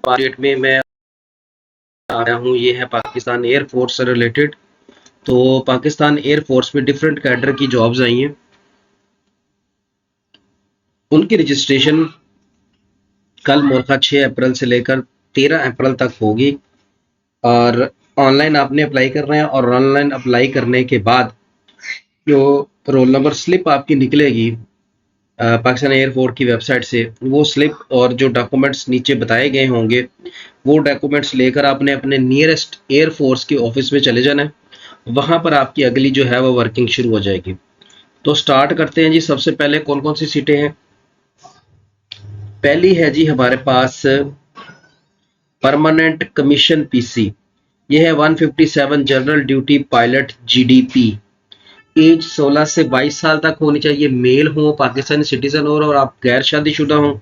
Date में मैं आया हूँ, ये है पाकिस्तान एयरफोर्स से रिलेटेड। तो पाकिस्तान एयरफोर्स में डिफरेंट कैडर की जॉब्स आई हैं, उनकी रजिस्ट्रेशन कल मुल्का 6 अप्रैल से लेकर 13 अप्रैल तक होगी और ऑनलाइन आपने अप्लाई करना है। और ऑनलाइन अप्लाई करने के बाद जो रोल नंबर स्लिप आपकी निकलेगी पाकिस्तान एयरफोर्स की वेबसाइट से, वो स्लिप और जो डॉक्यूमेंट्स नीचे बताए गए होंगे वो डॉक्यूमेंट्स लेकर आपने अपने नियरेस्ट एयरफोर्स के ऑफिस में चले जाना है। वहाँ पर आपकी अगली जो है वो वर्किंग शुरू हो जाएगी। तो स्टार्ट करते हैं जी। सबसे पहले कौन कौन सी सीटें हैं? पहली है जी हमारे पास परमानेंट कमीशन पीसी, ये है 157 general duty pilot GDP. Age 16 से 22 साल तक होनी चाहिए, मेल हो, पाकिस्तानी सिटीजन हो और आप गैर शादीशुदा हो।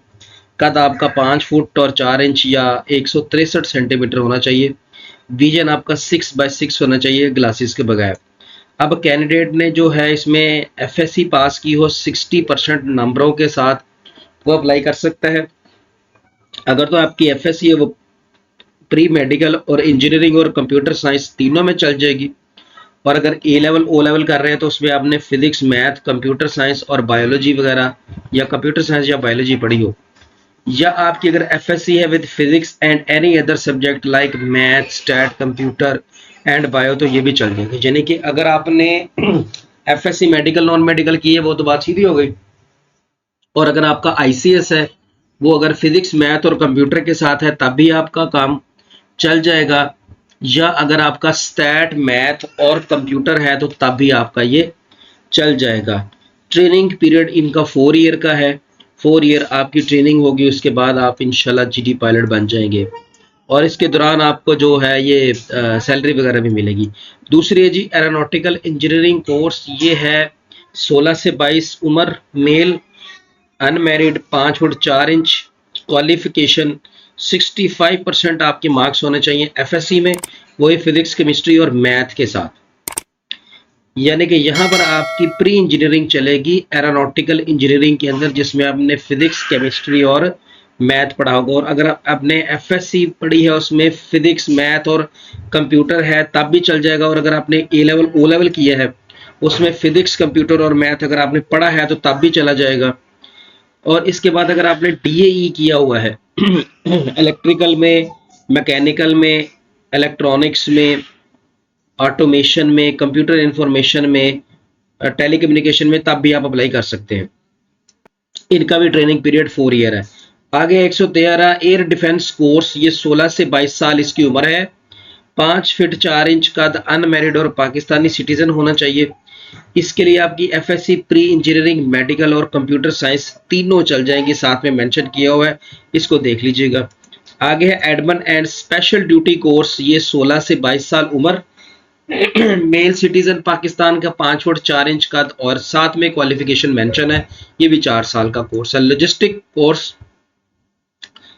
कद आपका 5 फुट और 4 इंच या 163 सेंटीमीटर होना चाहिए। विजन आपका 6x6 होना चाहिए ग्लासेस के बगैर। अब कैंडिडेट ने जो है इसमें एफएससी पास की हो 60% नंबरों के साथ, वो अप्लाई कर सकता है। अगर तो आपकी एफएससी है वो प्री मेडिकल और इंजीनियरिंग और कंप्यूटर साइंस तीनों में चल जाएगी। और अगर ए लेवल ओ लेवल कर रहे हैं तो उसमें आपने फिजिक्स, मैथ, कंप्यूटर साइंस और बायोलॉजी वगैरह या कंप्यूटर साइंस या बायोलॉजी पढ़ी हो। या आपकी अगर एफएससी है with physics and any other subject like math, stat, computer and bio, तो ये भी चल जाएंगे। यानी कि अगर आपने एफएससी मेडिकल नॉन मेडिकल की है वो तो बात सीधी हो गई। और अगर आपका आईसीएस है वो अगर फिजिक्स, मैथ और कंप्यूटर के साथ है तब भी आपका काम चल जाएगा। या अगर आपका स्टैट, मैथ और कंप्यूटर है तो तब भी आपका ये चल जाएगा। ट्रेनिंग पीरियड इनका 4 ईयर का है। 4 ईयर आपकी ट्रेनिंग होगी, उसके बाद आप इंशाल्लाह जीडी पायलट बन जाएंगे और इसके दौरान आपको जो है ये सैलरी वगैरह भी मिलेगी। दूसरी है जी एरोनॉटिकल इंजीनियरिंग कोर्स, ये है 16 से 22 उम्र, male, unmarried, 5 foot 4 inch, qualification 65% आपके मार्क्स होने चाहिए एफएससी में, वही फिजिक्स, केमिस्ट्री और मैथ के साथ। यानी कि यहाँ पर आपकी प्री इंजीनियरिंग चलेगी एरोनॉटिकल इंजीनियरिंग के अंदर, जिसमें आपने फिजिक्स, केमिस्ट्री और मैथ पढ़ा होगा। और अगर आपने एफएससी पढ़ी है उसमें फिजिक्स, मैथ और कंप्यूटर है तब भी चल जाएगा। और अगर आपने ए लेवल ओ लेवल किया है उसमें फिजिक्स, कंप्यूटर और मैथ अगर आपने पढ़ा है तो तब भी चला जाएगा। और इसके बाद अगर आपने डीएई किया हुआ है इलेक्ट्रिकल में, मैकेनिकल में, इलेक्ट्रॉनिक्स में, ऑटोमेशन में, कंप्यूटर इंफॉर्मेशन में, टेलीकम्युनिकेशन में, तब भी आप अप्लाई कर सकते हैं। इनका भी ट्रेनिंग पीरियड 4 ईयर है। आगे 113 एयर डिफेंस कोर्स, ये 16 से 22 साल इसकी उम्र है। 5 फीट 4 इंच कद, अनमैरिड और पाकिस्तानी सिटीजन होना चाहिए। इसके लिए आपकी एफएससी, प्री इंजीनियरिंग, मेडिकल और कंप्यूटर साइंस तीनों चल जाएंगी, साथ में मेंशन किया हुआ है, इसको देख लीजिएगा। आगे है Edmund and special duty course, ये 16 से 22 साल उम्र, मेल सिटीजन पाकिस्तान का, 5 फुट 4 इंच कद और साथ में क्वालिफिकेशन मेंशन है, ये भी 4 साल का कोर्स है। लॉजिस्टिक कोर्स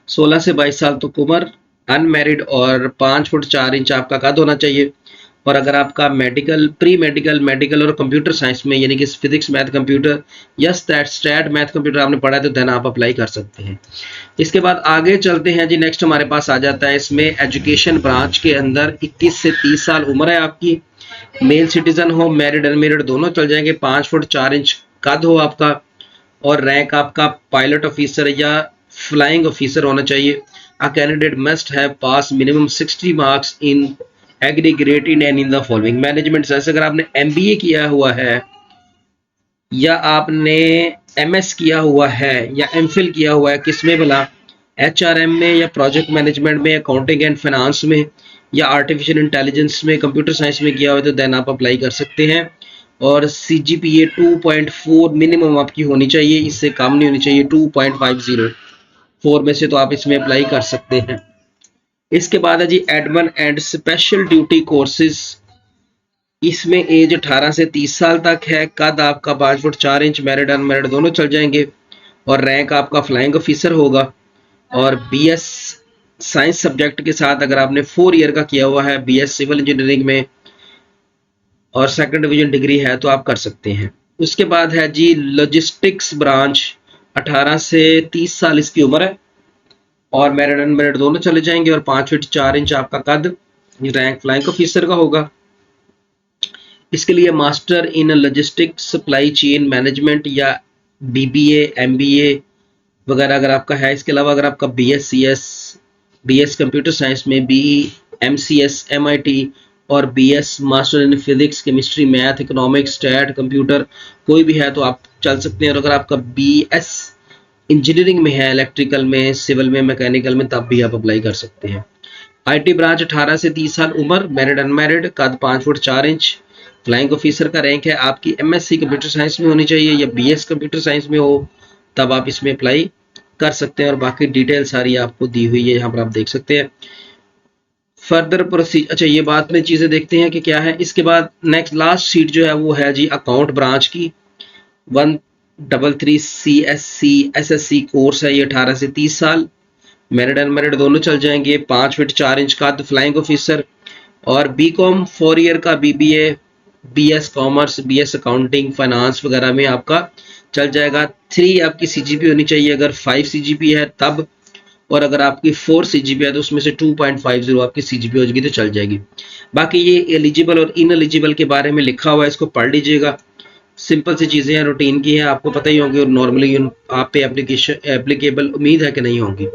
16 से 22 साल तक उम्र, अनमैरिड और 5 फुट 4 इंच आपका कद होना चाहिए। और अगर आपका मेडिकल, प्री मेडिकल, मेडिकल और कंप्यूटर साइंस में यानी कि फिजिक्स, मैथ, कंप्यूटर या स्टैट, मैथ, कंप्यूटर आपने पढ़ा है तो देन आप अप्लाई कर सकते हैं। इसके बाद आगे चलते हैं जी। नेक्स्ट हमारे पास आ जाता है इसमें एजुकेशन ब्रांच के अंदर 21 से 30 साल उम्र है आपकी, मेल सिटीजन हो, मैरिड अनमैरिड दोनों चल जाएंगे, 5 फुट 4 इंच कद हो आपका और रैंक आपका पायलट ऑफिसर या फ्लाइंग ऑफिसर होना चाहिए। A candidate must have pass minimum 60 marks in aggregate in and in the following management science. अगर आपने एमबीए किया हुआ है या आपने एमएस किया हुआ है या एमफिल किया हुआ है, किसमें भला, एचआरएम में या प्रोजेक्ट मैनेजमेंट में, अकाउंटिंग एंड फाइनेंस में या आर्टिफिशियल इंटेलिजेंस में, कंप्यूटर साइंस में किया हुआ है तो देन आप अप्लाई कर सकते हैं। और सीजीपीए 2.4 मिनिमम आपकी होनी चाहिए, इससे कम नहीं होनी चाहिए। 2.50 4 में से तो आप इसमें अप्लाई कर सकते हैं। इसके बाद है जी admin and special duty courses, इसमें एज 18 से 30 साल तक है, कद आपका 5 फुट 4 इंच, मैरिड अनमैरिड दोनों चल जाएंगे और रैंक आपका फ्लाइंग ऑफिसर होगा। और बीएस साइंस सब्जेक्ट के साथ अगर आपने 4 ईयर का किया हुआ है बीएस सिविल इंजीनियरिंग में और सेकंड डिवीजन डिग्री है तो आप कर सकते हैं। उसके बाद है जी लॉजिस्टिक्स ब्रांच, 18 से 30 साल इसकी उम्र है, और मेरिट अनमेरिट दोनों चले जाएंगे और 5 फीट 4 इंच आपका कद रैंक फ्लाइंग ऑफिसर का होगा। इसके लिए master in logistic supply chain management या बीबीए एमबीए वगैरह अगर आपका है। इसके अलावा अगर आपका बीएससीएस बीएस कंप्यूटर साइंस में बीई एमसीएस एमआईटी और BS master in physics chemistry math economics stat computer कोई भी है तो आप चल सकते हैं। और अगर आपका बीएस इंजीनियरिंग में है, इलेक्ट्रिकल में, सिविल में, मैकेनिकल में, तब भी आप अप्लाई कर सकते हैं। आईटी ब्रांच 18 से 30 साल उम्र, मैरिड अनमैरिड, कद 5 फुट 4 इंच, फ्लाइंग ऑफिसर का रैंक है आपकी एमएससी कंप्यूटर साइंस में होनी चाहिए या बीएस कंप्यूटर साइंस में हो, तब आप इसमें अप्लाई कर सकते हैं। और बाकी डिटेल सारी आपको दी हुई है, यहाँ पर आप देख सकते हैं। फर्दर प्रोसीजर, अच्छा ये बात में चीज़ें देखते हैं कि क्या है। इसके बाद नेक्स्ट लास्ट सीट जो है वो है जी अकाउंट ब्रांच की 133 CSC SSC कोर्स है। ये 18 से 30 साल, मैरिड अनमैरिड दोनों चल जाएंगे। 5 फीट 4 इंच का फ्लाइंग ऑफिसर और बीकॉम 4 ईयर का BBA, BS commerce, BS accounting, finance वगैरह में आपका चल जाएगा। 3 आपकी सीजीपी होनी चाहिए, अगर 5 सीजीपी है तब, और अगर आपकी 4 सीजीपी है तो उसमें से 2.50 आपकी सीजीपी हो जाएगी तो चल जाएगी। बाकी ये एलिजिबल और इन एलिजिबल के बारे में लिखा हुआ है, इसको पढ़ लीजिएगा। सिंपल सी चीज़ें हैं, रूटीन की है, आपको पता ही होंगी और नॉर्मली आप पे एप्लीकेशन एप्लीकेबल उम्मीद है कि नहीं होंगी।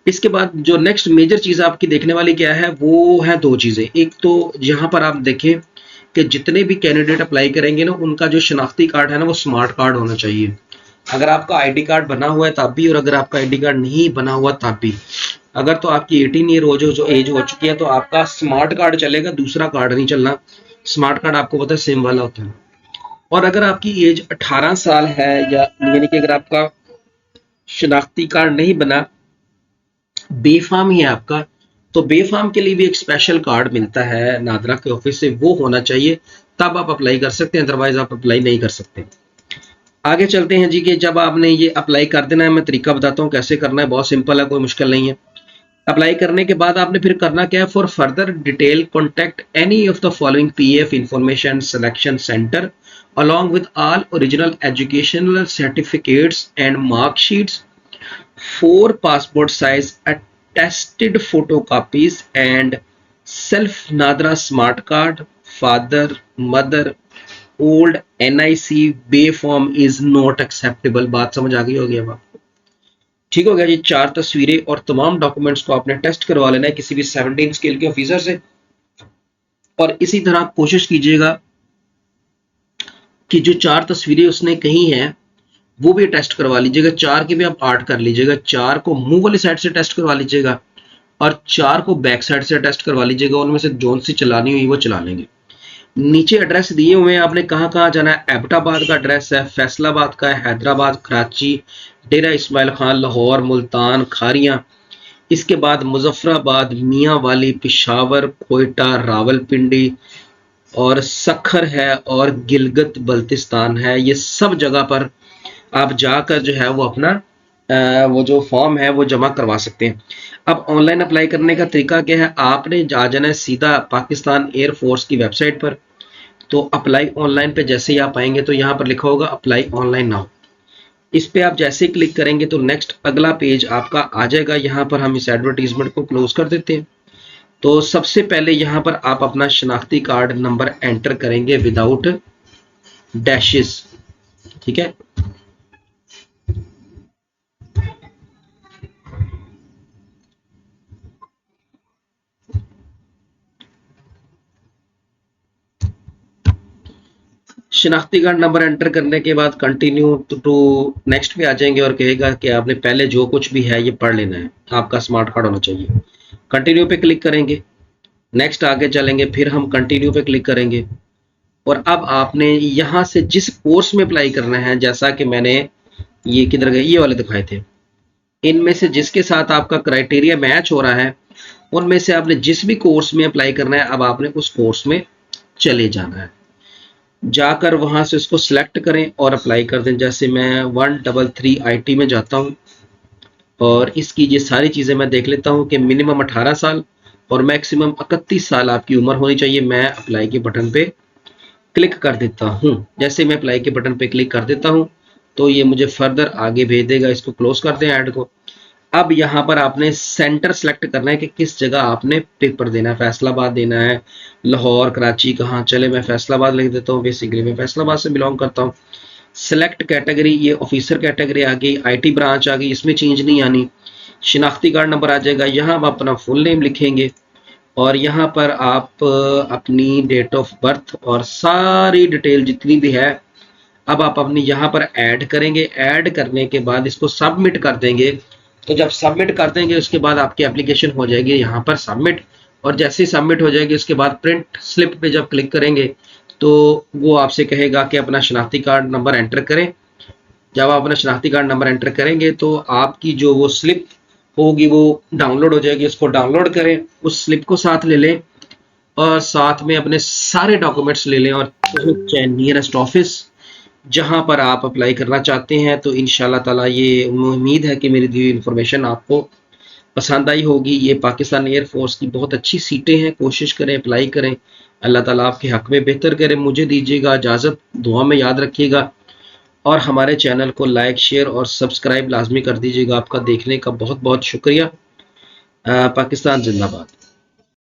इसके बाद जो नेक्स्ट मेजर चीज़ आपकी देखने वाली क्या है वो है 2 चीज़ें। एक तो यहाँ पर आप देखें कि जितने भी कैंडिडेट अप्लाई करेंगे ना उनका जो शनाख्ती कार्ड है ना वो स्मार्ट कार्ड होना चाहिए। अगर आपका आईडी कार्ड बना हुआ है तब भी, और अगर आपका आईडी कार्ड नहीं बना हुआ तब भी। अगर तो आपकी 18 ईयर जो एज हो चुकी है तो आपका स्मार्ट कार्ड चलेगा, दूसरा कार्ड नहीं चलना। स्मार्ट कार्ड आपको पता है सिम वाला होता है। और अगर आपकी एज 18 साल है या यानी कि अगर आपका शनाख्ती कार्ड नहीं बना, बेफाम ही है आपका, तो बेफाम के लिए भी एक स्पेशल कार्ड मिलता है नादरा के ऑफिस से, वो होना चाहिए, तब आप अप्लाई कर सकते हैं, अदरवाइज आप अप्लाई नहीं कर सकते। आगे चलते हैं जी कि जब आपने ये अप्लाई कर देना है, मैं तरीका बताता हूँ कैसे करना है, बहुत सिंपल है, कोई मुश्किल नहीं है। अप्लाई करने के बाद आपने फिर करना क्या है, for further detail contact any of the following PF information selection centre along with all original educational certificates and mark sheets, 4 passport size attested photocopies and self Nadra smart card, father, mother, old NIC bay form is not acceptable. बात समझ आ गई होगी अब आपको, ठीक हो गया जी। 4 तस्वीरें और तमाम डॉक्यूमेंट्स को आपने टेस्ट करवा लेना है किसी भी 17 स्केल के ऑफिसर से। और इसी तरह कोशिश कीजिएगा कि जो 4 तस्वीरें उसने कही हैं वो भी टेस्ट करवा लीजिएगा। 4 के भी आप 8 कर लीजिएगा। 4 को मुंह वाली साइड से टेस्ट करवा लीजिएगा और 4 को बैक साइड से टेस्ट करवा लीजिएगा। उनमें से जोन सी चलानी हुई वो चला लेंगे। नीचे एड्रेस दिए हुए हैं, आपने कहाँ कहाँ जाना है। एबटाबाद का एड्रेस है, फैसलाबाद का है, हैदराबाद, कराची, डेरा इस्माइल खान, लाहौर, मुल्तान, खारियाँ। इसके बाद मुजफ्फराबाद, मियाँ वाली, पिशावर, कोयटा, रावलपिंडी और सखर है और गिलगित बल्तिस्तान है। ये सब जगह पर आप जाकर जो है वो अपना वो जो फॉर्म है वो जमा करवा सकते हैं। अब ऑनलाइन अप्लाई करने का तरीका क्या है, आपने आ जाना है सीधा पाकिस्तान एयरफोर्स की वेबसाइट पर। तो अप्लाई ऑनलाइन पे जैसे ही आप आएंगे तो यहाँ पर लिखा होगा अप्लाई ऑनलाइन नाउ। इस पे आप जैसे ही क्लिक करेंगे तो नेक्स्ट अगला पेज आपका आ जाएगा। यहाँ पर हम इस एडवर्टीजमेंट को क्लोज कर देते हैं। तो सबसे पहले यहाँ पर आप अपना शनाख्ती कार्ड नंबर एंटर करेंगे विदाउट डैशेस, ठीक है। शनाख्ती कार्ड नंबर एंटर करने के बाद कंटिन्यू टू नेक्स्ट पे आ जाएंगे और कहेगा कि आपने पहले जो कुछ भी है ये पढ़ लेना है, आपका स्मार्ट कार्ड होना चाहिए। कंटिन्यू पे क्लिक करेंगे, नेक्स्ट आगे चलेंगे, फिर हम कंटिन्यू पे क्लिक करेंगे। और अब आपने यहाँ से जिस कोर्स में अप्लाई करना है, जैसा कि मैंने ये किधर गए ये वाले दिखाए थे, इनमें से जिसके साथ आपका क्राइटेरिया मैच हो रहा है उनमें से आपने जिस भी कोर्स में अप्लाई करना है अब आपने उस कोर्स में चले जाना है। जाकर वहां से उसको सिलेक्ट करें और अप्लाई कर दें। जैसे मैं 133 IT में जाता हूं और इसकी ये सारी चीज़ें मैं देख लेता हूं कि मिनिमम 18 साल और मैक्सिमम 31 साल आपकी उम्र होनी चाहिए। मैं अप्लाई के बटन पे क्लिक कर देता हूं। जैसे मैं अप्लाई के बटन पे क्लिक कर देता हूं तो ये मुझे फर्दर आगे भेज देगा। इसको क्लोज करते हैं ऐड को। अब यहाँ पर आपने सेंटर सेलेक्ट करना है कि किस जगह आपने पेपर देना है। फैसलाबाद देना है, लाहौर, कराची, कहाँ? चले मैं फैसलाबाद लिख देता हूँ। बेसिकली मैं फैसलाबाद से बिलोंग करता हूँ। सेलेक्ट कैटेगरी, ये ऑफिसर कैटेगरी आ गई, आईटी ब्रांच आ गई, इसमें चेंज नहीं आनी। शिनाख्ती कार्ड नंबर आ जाएगा, यहाँ आप अपना फुल नेम लिखेंगे और यहाँ पर आप अपनी डेट ऑफ बर्थ और सारी डिटेल जितनी भी है अब आप अपनी यहाँ पर ऐड करेंगे। ऐड करने के बाद इसको सबमिट कर देंगे। तो जब सबमिट कर देंगे उसके बाद आपकी एप्लीकेशन हो जाएगी यहाँ पर सबमिट, और जैसे ही सबमिट हो जाएगी उसके बाद प्रिंट स्लिप पे जब क्लिक करेंगे तो वो आपसे कहेगा कि अपना शनाख्ती कार्ड नंबर एंटर करें। जब आप अपना शनाख्ती कार्ड नंबर एंटर करेंगे तो आपकी जो वो स्लिप होगी वो डाउनलोड हो जाएगी। उसको डाउनलोड करें, उस स्लिप को साथ ले लें और साथ में अपने सारे डॉक्यूमेंट्स ले लें और नियरेस्ट ऑफिस जहां पर आप अप्लाई करना चाहते हैं। तो इंशाल्लाह ताला ये उम्मीद है कि मेरी दी हुई इन्फॉर्मेशन आपको पसंद आई होगी। ये पाकिस्तान एयरफोर्स की बहुत अच्छी सीटें हैं, कोशिश करें, अप्लाई करें। अल्लाह ताला आपके हक में बेहतर करे। मुझे दीजिएगा इजाज़त, दुआ में याद रखिएगा और हमारे चैनल को लाइक, शेयर और सब्सक्राइब लाजमी कर दीजिएगा। आपका देखने का बहुत बहुत शुक्रिया। पाकिस्तान जिंदाबाद।